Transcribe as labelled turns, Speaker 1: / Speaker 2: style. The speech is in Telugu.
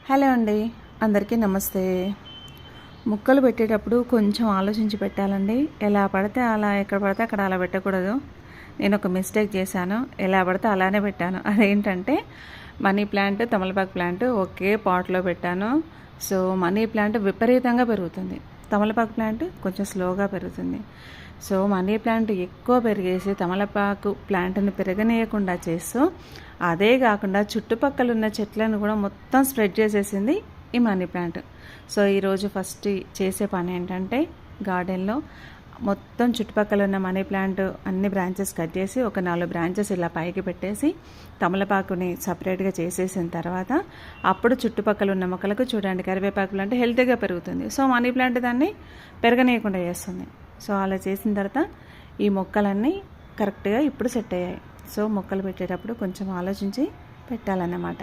Speaker 1: హలో అండి, అందరికీ నమస్తే. ముక్కలు పెట్టేటప్పుడు కొంచెం ఆలోచించి పెట్టాలండి. ఎలా పడితే అలా, ఎక్కడ పడితే అక్కడ అలా పెట్టకూడదు. నేను ఒక మిస్టేక్ చేశాను. ఎలా పడితే అలానే పెట్టాను. అదేంటంటే మనీ ప్లాంట్, తమలపాకు ప్లాంట్ ఒకే పాట్లో పెట్టాను. సో మనీ ప్లాంట్ విపరీతంగా పెరుగుతుంది, తమలపాకు ప్లాంట్ కొంచెం స్లోగా పెరుగుతుంది. సో మనీ ప్లాంట్ ఎక్కువ పెరిగేసి తమలపాకు ప్లాంట్ని పెరగనీయకుండా చేస్తూ, అదే కాకుండా చుట్టుపక్కల ఉన్న చెట్లను కూడా మొత్తం స్ప్రెడ్ చేసేసింది ఈ మనీ ప్లాంట్. సో ఈరోజు ఫస్ట్ చేసే పని ఏంటంటే గార్డెన్లో మొత్తం చుట్టుపక్కల ఉన్న మనీ ప్లాంట్ అన్ని బ్రాంచెస్ కట్ చేసి ఒక 4 బ్రాంచెస్ ఇలా పైకి పెట్టేసి తమలపాకుని సపరేట్గా చేసేసిన తర్వాత అప్పుడు చుట్టుపక్కల ఉన్న మొక్కలకు చూడండి, కరివేపాకు ప్లాంట్ హెల్తీగా పెరుగుతుంది. సో మనీ ప్లాంట్ దాన్ని పెరగనీయకుండా చేస్తుంది. సో అలా చేసిన తర్వాత ఈ మొక్కలన్నీ కరెక్ట్గా ఇప్పుడు సెట్ అయ్యాయి. సో మొక్కలు పెట్టేటప్పుడు కొంచెం ఆలోచించి పెట్టాలన్నమాట.